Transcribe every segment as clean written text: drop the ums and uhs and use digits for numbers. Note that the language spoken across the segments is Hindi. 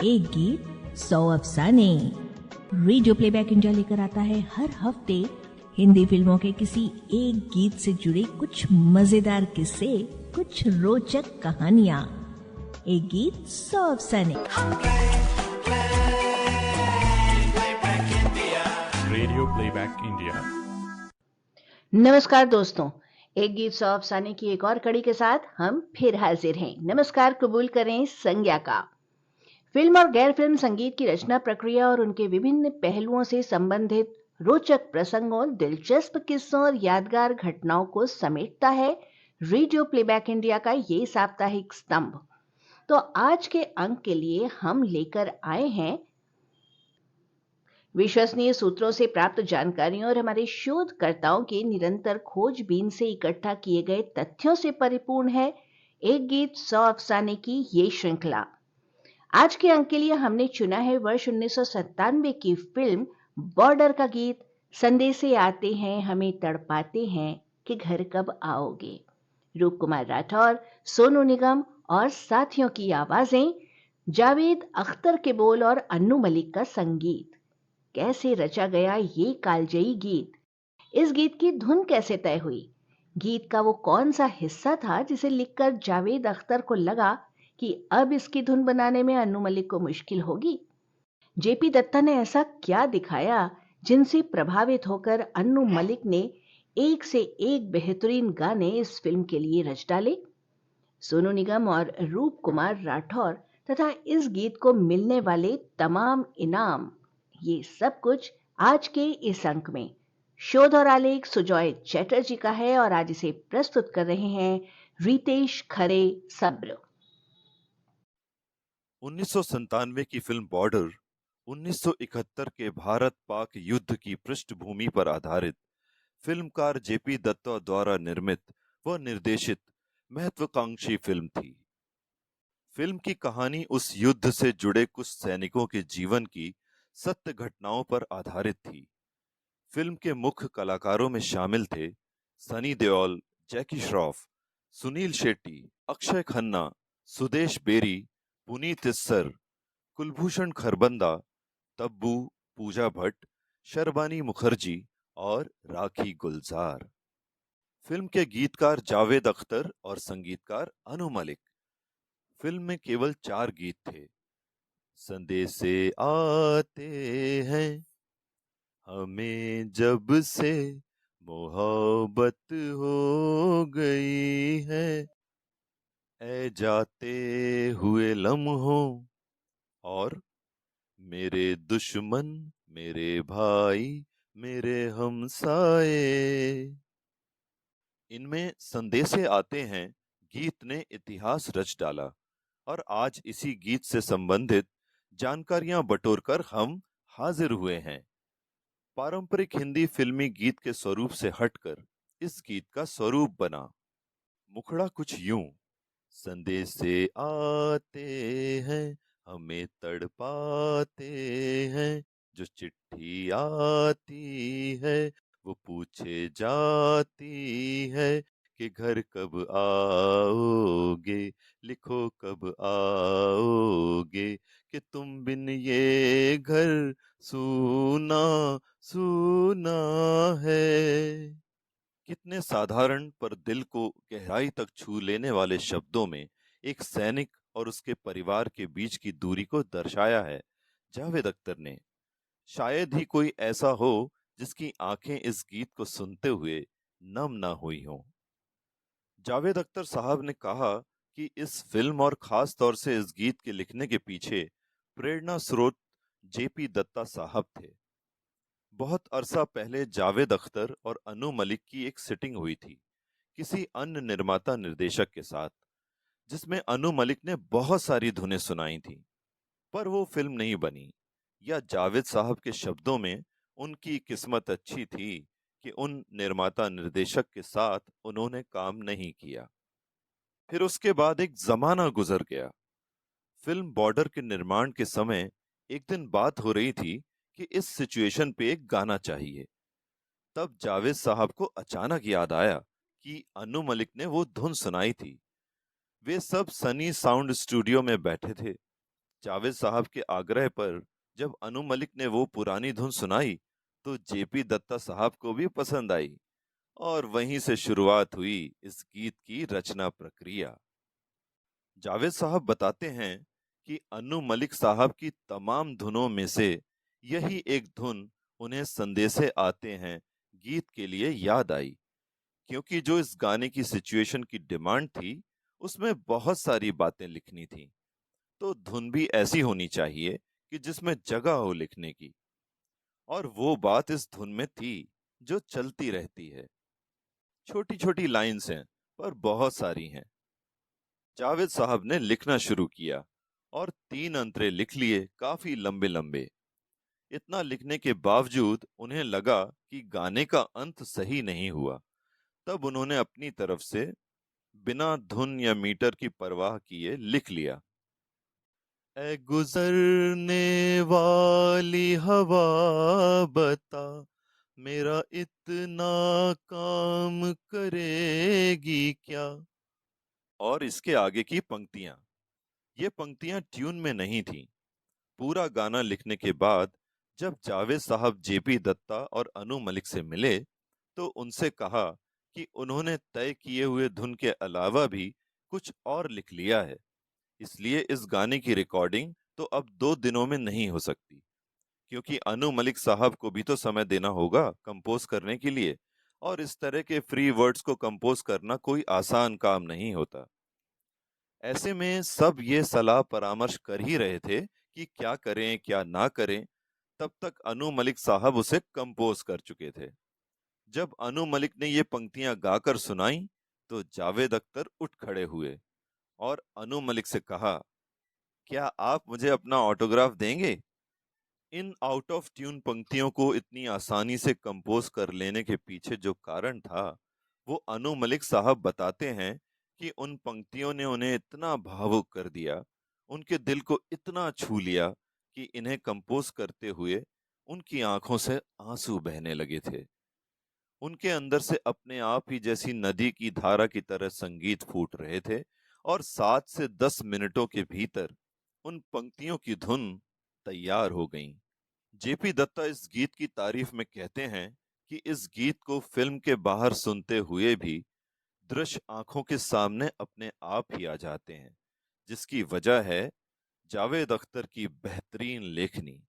एक गीत 100 अफसाने। रेडियो प्लेबैक इंडिया लेकर आता है हर हफ्ते हिंदी फिल्मों के किसी एक गीत से जुड़े कुछ मजेदार किस्से, कुछ रोचक कहानियां। एक गीत 100 अफसाने। Radio playback India. नमस्कार दोस्तों, एक गीत 100 अफसाने की एक और कड़ी के साथ हम फिर हाजिर हैं। नमस्कार कबूल करें संज्ञा का। फिल्म और गैर फिल्म संगीत की रचना प्रक्रिया और उनके विभिन्न पहलुओं से संबंधित रोचक प्रसंगों, दिलचस्प किस्सों और यादगार घटनाओं को समेटता है रेडियो प्लेबैक इंडिया का ये साप्ताहिक स्तंभ। तो आज के अंक के लिए हम लेकर आए हैं विश्वसनीय सूत्रों से प्राप्त जानकारियों और हमारे शोधकर्ताओं की निरंतर खोजबीन से इकट्ठा किए गए तथ्यों से परिपूर्ण है एक गीत 100 अफसाने की ये श्रृंखला। आज के अंक के लिए हमने चुना है वर्ष 1997 की फिल्म बॉर्डर का गीत संदेशे आते हैं हमें तड़पाते हैं कि घर कब आओगे। रूप कुमार राठौर, सोनू निगम और साथियों की आवाजें, जावेद अख्तर के बोल और अन्नू मलिक का संगीत। कैसे रचा गया ये कालजयी गीत? इस गीत की धुन कैसे तय हुई? गीत का वो कौन सा हिस्सा था जिसे लिखकर जावेद अख्तर को लगा कि अब इसकी धुन बनाने में अन्नू मलिक को मुश्किल होगी? जेपी दत्ता ने ऐसा क्या दिखाया जिनसे प्रभावित होकर अन्नू मलिक ने एक से एक बेहतरीन गाने इस फिल्म के लिए रच डाले? सोनू निगम और रूप कुमार राठौर तथा इस गीत को मिलने वाले तमाम इनाम, ये सब कुछ आज के इस अंक में। शोध और आलेख सुजॉय चैटर्जी का है और आज इसे प्रस्तुत कर रहे हैं रितेश खरे सब्र। 1997 की फिल्म बॉर्डर 1971 के भारत पाक युद्ध की पृष्ठभूमि पर आधारित फिल्मकार जेपी दत्ता द्वारा निर्मित व निर्देशित महत्वाकांक्षी फिल्म थी। फिल्म की कहानी उस युद्ध से जुड़े कुछ सैनिकों के जीवन की सत्य घटनाओं पर आधारित थी। फिल्म के मुख्य कलाकारों में शामिल थे सनी देओल, जैकी श्रॉफ, सुनील शेट्टी, अक्षय खन्ना, सुदेश बेरी, पुनीत इस्सर, कुलभूषण खरबंदा, तब्बू, पूजा भट्ट, शर्बानी मुखर्जी और राखी गुलजार। फिल्म के गीतकार जावेद अख्तर और संगीतकार अनु मलिक। फिल्म में केवल 4 गीत थे। संदेशे आते हैं हमें जब से मोहब्बत हो गई है, ऐ जाते हुए लम्हों और मेरे दुश्मन मेरे भाई मेरे हमसाए। इनमें संदेशे आते हैं गीत ने इतिहास रच डाला और आज इसी गीत से संबंधित जानकारियां बटोरकर हम हाजिर हुए हैं। पारंपरिक हिंदी फिल्मी गीत के स्वरूप से हटकर इस गीत का स्वरूप बना। मुखड़ा कुछ यूं, संदेशे आते हैं हमें तड़पाते हैं, जो चिट्ठी आती है वो पूछे जाती है कि घर कब आओगे, लिखो कब आओगे, कि तुम बिन ये घर सूना सूना है। कितने साधारण पर दिल को गहराई तक छू लेने वाले शब्दों में एक सैनिक और उसके परिवार के बीच की दूरी को दर्शाया है जावेद अख्तर ने। शायद ही कोई ऐसा हो जिसकी आंखें इस गीत को सुनते हुए नम ना हुई हों। जावेद अख्तर साहब ने कहा कि इस फिल्म और खास तौर से इस गीत के लिखने के पीछे प्रेरणा स्रोत जेपी दत्ता साहब थे। बहुत अरसा पहले जावेद अख्तर और अनु मलिक की एक सिटिंग हुई थी किसी अन्य निर्माता निर्देशक के साथ, जिसमें अनु मलिक ने बहुत सारी धुनें सुनाई थी, पर वो फिल्म नहीं बनी। या जावेद साहब के शब्दों में उनकी किस्मत अच्छी थी कि उन निर्माता निर्देशक के साथ उन्होंने काम नहीं किया। फिर उसके बाद एक जमाना गुजर गया। फिल्म बॉर्डर के निर्माण के समय एक दिन बात हो रही थी कि इस सिचुएशन पे एक गाना चाहिए। तब जावेद साहब को अचानक याद आया कि अनु मलिक ने वो धुन सुनाई थी। वे सब सनी साउंड स्टूडियो में बैठे थे। जावेद साहब के आग्रह पर जब अनु मलिक ने वो पुरानी धुन सुनाई तो जेपी दत्ता साहब को भी पसंद आई और वहीं से शुरुआत हुई इस गीत की रचना प्रक्रिया। जावेद साहब बताते हैं कि अनु मलिक साहब की तमाम धुनों में से यही एक धुन उन्हें संदेशे आते हैं गीत के लिए याद आई, क्योंकि जो इस गाने की सिचुएशन की डिमांड थी उसमें बहुत सारी बातें लिखनी थी, तो धुन भी ऐसी होनी चाहिए कि जिसमें जगह हो लिखने की। और वो बात इस धुन में थी जो चलती रहती है। छोटी छोटी लाइंस हैं पर बहुत सारी हैं। जावेद साहब ने लिखना शुरू किया और 3 अंतरे लिख लिए, काफी लंबे लंबे। इतना लिखने के बावजूद उन्हें लगा कि गाने का अंत सही नहीं हुआ। तब उन्होंने अपनी तरफ से बिना धुन या मीटर की परवाह किए लिख लिया, ऐ गुजरने वाली हवा बता मेरा इतना काम करेगी क्या। और इसके आगे की पंक्तियां, ये पंक्तियां ट्यून में नहीं थीं। पूरा गाना लिखने के बाद जब जावेद साहब जेपी दत्ता और अनु मलिक से मिले तो उनसे कहा कि उन्होंने तय किए हुए धुन के अलावा भी कुछ और लिख लिया है, इसलिए इस गाने की रिकॉर्डिंग तो अब 2 दिनों में नहीं हो सकती, क्योंकि अनु मलिक साहब को भी तो समय देना होगा कंपोज करने के लिए, और इस तरह के फ्री वर्ड्स को कंपोज करना कोई आसान काम नहीं होता। ऐसे में सब ये सलाह परामर्श कर ही रहे थे कि क्या करें क्या ना करें, तब तक अनु मलिक साहब उसे कंपोज कर चुके थे। जब अनु मलिक ने ये पंक्तियां गाकर सुनाई तो जावेद अख्तर उठ खड़े हुए और अनु मलिक से कहा, क्या आप मुझे अपना ऑटोग्राफ देंगे। इन आउट ऑफ ट्यून पंक्तियों को इतनी आसानी से कंपोज कर लेने के पीछे जो कारण था वो अनु मलिक साहब बताते हैं कि उन पंक्तियों ने उन्हें इतना भावुक कर दिया, उनके दिल को इतना छू लिया कि इन्हें कंपोज करते हुए उनकी आंखों से आंसू बहने लगे थे। उनके अंदर से अपने आप ही जैसी नदी की धारा की तरह संगीत फूट रहे थे और 7 से 10 मिनटों के भीतर उन पंक्तियों की धुन तैयार हो गई। जेपी दत्ता इस गीत की तारीफ में कहते हैं कि इस गीत को फिल्म के बाहर सुनते हुए भी दृश्य आंखों के सामने अपने आप ही आ जाते हैं, जिसकी वजह है जावेद अख्तर की बेहतरीन लेखनी।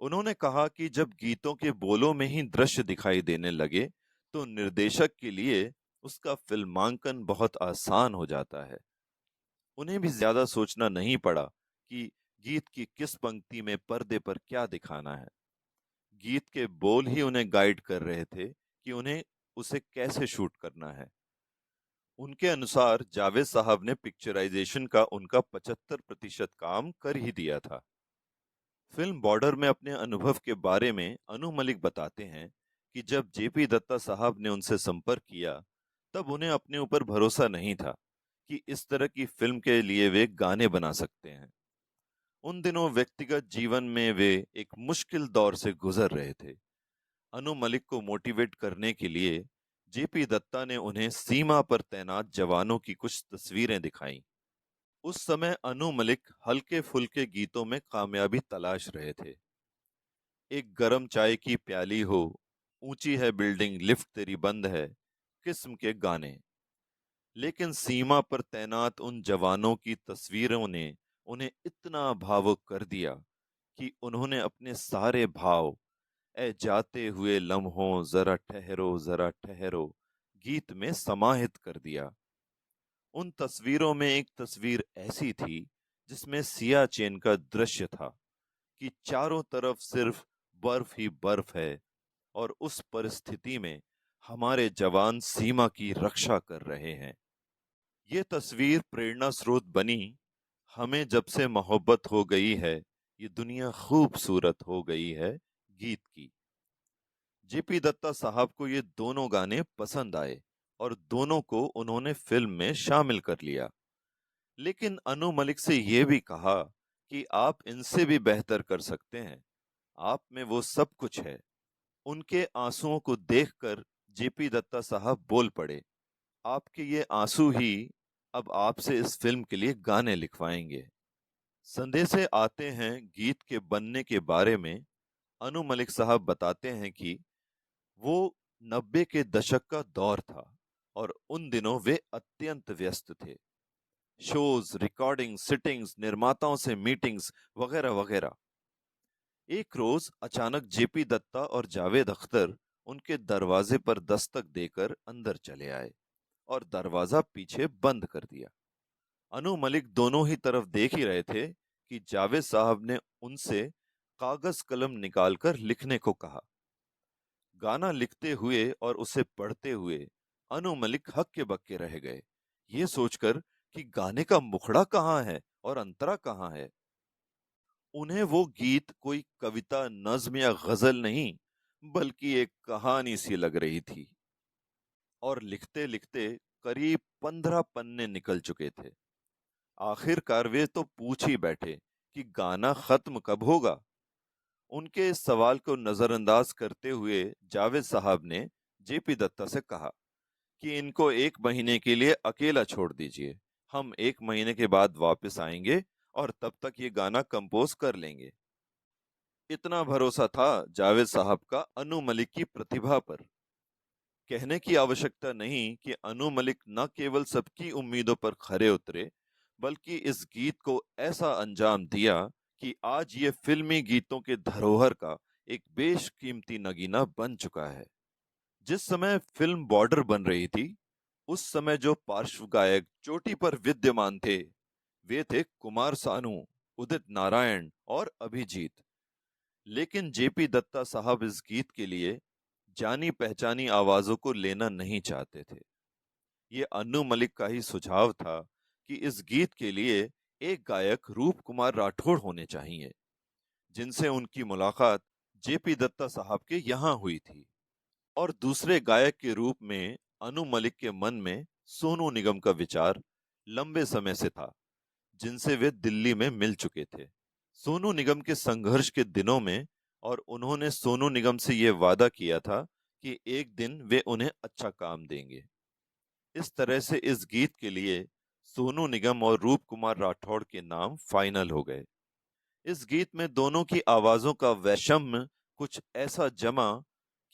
उन्होंने कहा कि जब गीतों के बोलों में ही दृश्य दिखाई देने लगे तो निर्देशक के लिए उसका फिल्मांकन बहुत आसान हो जाता है। उन्हें भी ज्यादा सोचना नहीं पड़ा कि गीत की किस पंक्ति में पर्दे पर क्या दिखाना है। गीत के बोल ही उन्हें गाइड कर रहे थे कि उन्हें उसे कैसे शूट करना है। उनके अनुसार जावेद साहब ने पिक्चराइजेशन का उनका 75% काम कर ही दिया था। फिल्म बॉर्डर में अपने अनुभव के बारे में अनु मलिक बताते हैं कि जब जेपी दत्ता साहब ने उनसे संपर्क किया तब उन्हें अपने ऊपर भरोसा नहीं था कि इस तरह की फिल्म के लिए वे गाने बना सकते हैं। उन दिनों व्यक्तिगत जीवन में वे एक मुश्किल दौर से गुजर रहे थे। अनु मलिक को मोटिवेट करने के लिए जेपी दत्ता ने उन्हें सीमा पर तैनात जवानों की कुछ तस्वीरें दिखाईं। उस समय अनु मलिक हल्के फुल्के गीतों में कामयाबी तलाश रहे थे। एक गरम चाय की प्याली हो, ऊंची है बिल्डिंग लिफ्ट तेरी बंद है किस्म के गाने। लेकिन सीमा पर तैनात उन जवानों की तस्वीरों ने उन्हें इतना भावुक कर दिया कि उन्होंने अपने सारे भाव, ए जाते हुए लम्हों जरा ठहरो गीत में समाहित कर दिया। उन तस्वीरों में एक तस्वीर ऐसी थी जिसमें सियाचिन का दृश्य था कि चारों तरफ सिर्फ बर्फ ही बर्फ है और उस परिस्थिति में हमारे जवान सीमा की रक्षा कर रहे हैं। ये तस्वीर प्रेरणा स्रोत बनी, हमें जब से मोहब्बत हो गई है ये दुनिया खूबसूरत हो गई है गीत की। जेपी दत्ता साहब को ये दोनों गाने पसंद आए और दोनों को उन्होंने फिल्म में शामिल कर लिया। लेकिन अनु मलिक से ये भी कहा कि आप इनसे भी बेहतर कर सकते हैं, आप में वो सब कुछ है। उनके आंसुओं को देखकर जेपी दत्ता साहब बोल पड़े, आपके ये आंसू ही अब आपसे इस फिल्म के लिए गाने लिखवाएंगे। संदेह से आते हैं गीत के बनने के बारे में। अनु मलिक साहब बताते हैं कि वो 90 के दशक का दौर था और उन दिनों वे अत्यंत व्यस्त थे। शोज, रिकॉर्डिंग, सिटिंग्स, निर्माताओं से मीटिंग्स वगैरह वगैरह। एक रोज अचानक जेपी दत्ता और जावेद अख्तर उनके दरवाजे पर दस्तक देकर अंदर चले आए और दरवाजा पीछे बंद कर दिया। अनु मलिक दोनों ही तरफ देख ही रहे थे कि जावेद साहब ने उनसे कागज कलम निकालकर लिखने को कहा। गाना लिखते हुए और उसे पढ़ते हुए अनु मलिक हक्के बक्के रह गए, ये सोचकर कि गाने का मुखड़ा कहाँ है और अंतरा कहाँ है। उन्हें वो गीत कोई कविता, नज्म या गजल नहीं, बल्कि एक कहानी सी लग रही थी। और लिखते लिखते करीब 15 पन्ने निकल चुके थे। आखिरकार वे तो पूछ ही बैठे कि गाना खत्म कब होगा। उनके इस सवाल को नजरअंदाज करते हुए जावेद साहब ने जेपी दत्ता से कहा कि इनको 1 महीने के लिए अकेला छोड़ दीजिए, हम 1 महीने के बाद वापस आएंगे और तब तक ये गाना कंपोज कर लेंगे। इतना भरोसा था जावेद साहब का अनु मलिक की प्रतिभा पर। कहने की आवश्यकता नहीं कि अनु मलिक न केवल सबकी उम्मीदों पर खरे उतरे, बल्कि इस गीत को ऐसा अंजाम दिया कि आज ये फिल्मी गीतों के धरोहर का एक बेशकीमती नगीना बन चुका है। जिस समय फिल्म बॉर्डर बन रही थी, उस समय जो पार्श्व गायक चोटी पर विद्यमान थे, वे थे कुमार सानू, उदित नारायण और अभिजीत। लेकिन जेपी दत्ता साहब इस गीत के लिए जानी पहचानी आवाजों को लेना नहीं चाहते थे। ये अन्नू मलिक का ही सुझाव था कि इस गीत के लिए एक गायक रूप कुमार राठौड़ होने चाहिए, जिनसे उनकी मुलाकात जेपी दत्ता साहब के यहाँ हुई थी। और दूसरे गायक के रूप में अनु मलिक के मन में सोनू निगम का विचार लंबे समय से था, जिनसे वे दिल्ली में मिल चुके थे सोनू निगम के संघर्ष के दिनों में। और उन्होंने सोनू निगम से यह वादा किया था कि एक दिन वे उन्हें अच्छा काम देंगे। इस तरह से इस गीत के लिए सोनू निगम और रूप कुमार राठौड़ के नाम फाइनल हो गए। इस गीत में दोनों की आवाजों का वैषम्य कुछ ऐसा जमा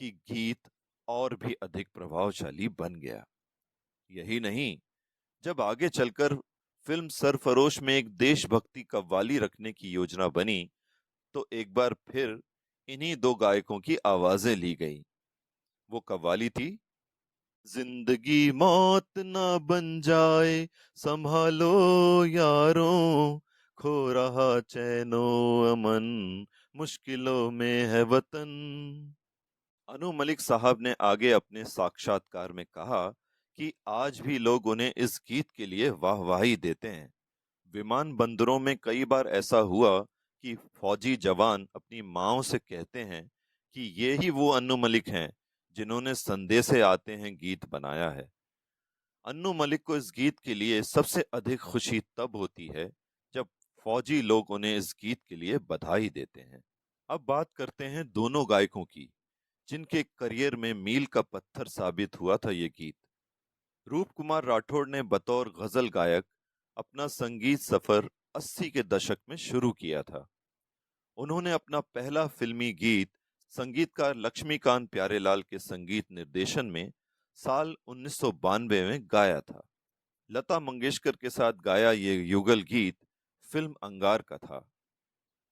कि गीत और भी अधिक प्रभावशाली बन गया। यही नहीं, जब आगे चलकर फिल्म सरफरोश में एक देशभक्ति कव्वाली रखने की योजना बनी, तो एक बार फिर इन्हीं दो गायकों की आवाजें ली गई। वो कव्वाली थी, जिंदगी मौत ना बन जाए संभालो यारों, खो रहा चैनो अमन, मुश्किलों में है वतन। अनु मलिक साहब ने आगे अपने साक्षात्कार में कहा कि आज भी लोग उन्हें इस गीत के लिए वाहवाही देते हैं। विमान बंदरों में कई बार ऐसा हुआ कि फौजी जवान अपनी माओ से कहते हैं कि ये ही वो अन्नू मलिक हैं जिन्होंने संदेह से आते हैं गीत बनाया है। अन्नू मलिक को इस गीत के लिए सबसे अधिक खुशी तब होती है जब फौजी लोग उन्हें इस गीत के लिए बधाई देते हैं। अब बात करते हैं दोनों गायकों की, जिनके करियर में मील का पत्थर साबित हुआ था ये गीत। रूप कुमार राठौड़ ने बतौर गजल गायक अपना संगीत सफर 80 के दशक में शुरू किया था। उन्होंने अपना पहला फिल्मी गीत संगीतकार लक्ष्मीकांत प्यारेलाल के संगीत निर्देशन में साल 1992 में गाया था। लता मंगेशकर के साथ गाया ये युगल गीत फिल्म अंगार का था।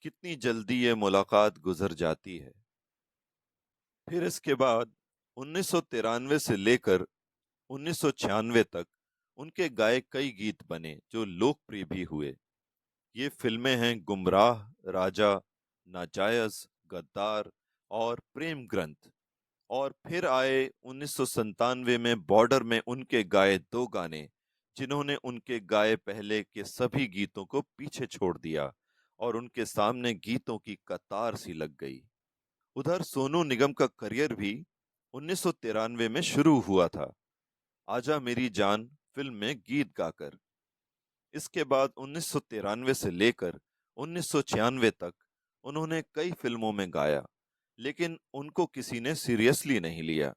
कितनी जल्दी ये मुलाकात गुजर जाती है। फिर इसके बाद 1993 से लेकर 1996 तक उनके गाए कई गीत बने जो लोकप्रिय भी हुए। ये फिल्में हैं गुमराह, राजा, नाजायज, गद्दार और प्रेम ग्रंथ। और फिर आए 1997 में बॉर्डर में उनके गाए दो गाने, जिन्होंने उनके गाए पहले के सभी गीतों को पीछे छोड़ दिया और उनके सामने गीतों की कतार सी लग गई। उधर सोनू निगम का करियर भी 1993 में शुरू हुआ था, आजा मेरी जान फिल्म में गीत गाकर। इसके बाद 1993 से लेकर 1996 तक उन्होंने कई फिल्मों में गाया, लेकिन उनको किसी ने सीरियसली नहीं लिया।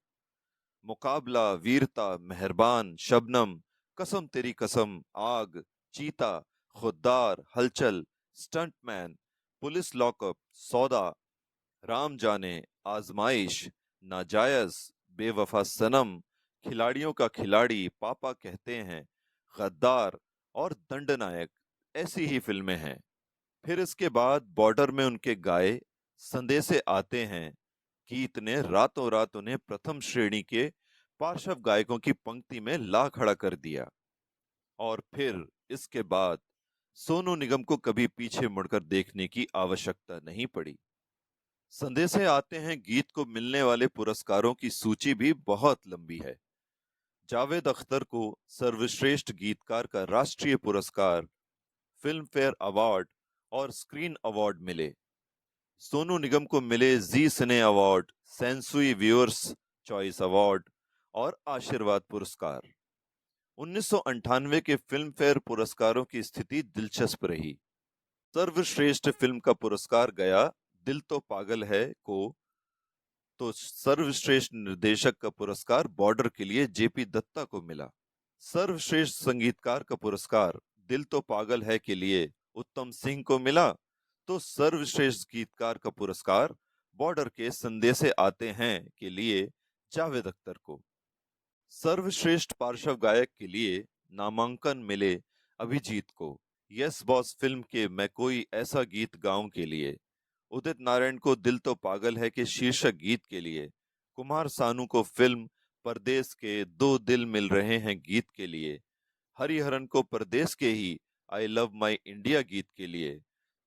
मुकाबला, वीरता, मेहरबान, शबनम, कसम तेरी कसम, आग, चीता, खुद्दार, हलचल, स्टंटमैन, पुलिस लॉकअप, सौदा, राम जाने, आजमाइश, नाजायज, बेवफा सनम, खिलाड़ियों का खिलाड़ी, पापा कहते हैं, गद्दार और दंडनायक ऐसी ही फिल्में हैं। फिर इसके बाद बॉर्डर में उनके गाए संदेशे आते हैं गीत ने रातों रात उन्हें प्रथम श्रेणी के पार्श्व गायकों की पंक्ति में ला खड़ा कर दिया। और फिर इसके बाद सोनू निगम को कभी पीछे मुड़कर देखने की आवश्यकता नहीं पड़ी। संदेशे आते हैं गीत को मिलने वाले पुरस्कारों की सूची भी बहुत लंबी है। जावेद अख्तर को सर्वश्रेष्ठ गीतकार का राष्ट्रीय पुरस्कार, फिल्म फेयर अवार्ड और स्क्रीन अवार्ड मिले। सोनू निगम को मिले Zee cine award, Sansui viewers choice award और आशीर्वाद पुरस्कार। 1998 के फिल्म फेयर पुरस्कारों की स्थिति दिलचस्प रही। सर्वश्रेष्ठ फिल्म का पुरस्कार गया दिल तो पागल है को, तो सर्वश्रेष्ठ निर्देशक का पुरस्कार बॉर्डर के लिए जेपी दत्ता को मिला। सर्वश्रेष्ठ संगीतकार का पुरस्कार दिल तो पागल है के लिए उत्तम सिंह को मिला, तो सर्वश्रेष्ठ गीतकार का पुरस्कार बॉर्डर के संदेशे आते हैं के लिए जावेद अख्तर को। सर्वश्रेष्ठ पार्श्व गायक के लिए नामांकन मिले अभिजीत को, यस बॉस फिल्म के मैं कोई ऐसा गीत गाऊं के लिए, उदित नारायण को दिल तो पागल है के शीर्षक गीत के लिए, कुमार सानू को फिल्म परदेस के दो दिल मिल रहे हैं गीत के लिए, हरिहरन को परदेस के ही आई लव माई इंडिया गीत के लिए,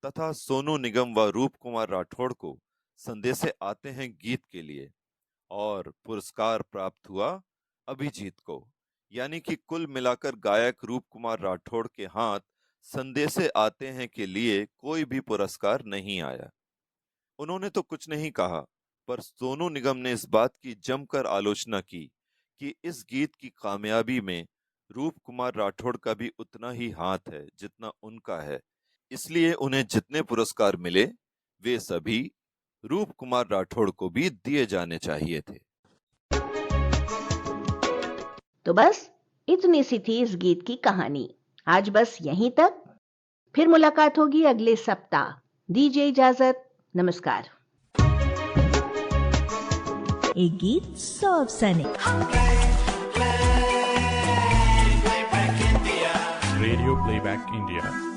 तथा सोनू निगम व रूप कुमार राठौड़ को संदेशे आते हैं गीत के लिए। और पुरस्कार प्राप्त हुआ अभिजीत को। यानी कि कुल मिलाकर गायक रूप कुमार राठौड़ के हाथ संदेशे आते हैं के लिए कोई भी पुरस्कार नहीं आया। उन्होंने तो कुछ नहीं कहा, पर सोनू निगम ने इस बात की जमकर आलोचना की कि इस गीत की कामयाबी में रूप कुमार राठौड़ का भी उतना ही हाथ है जितना उनका है, इसलिए उन्हें जितने पुरस्कार मिले वे सभी रूप कुमार राठौड़ को भी दिए जाने चाहिए थे। तो बस इतनी सी थी इस गीत की कहानी। आज बस यहीं तक, फिर मुलाकात होगी अगले सप्ताह। दीजिए इजाजत, नमस्कार। एक गीत 100 अफसाने। Radio playback India.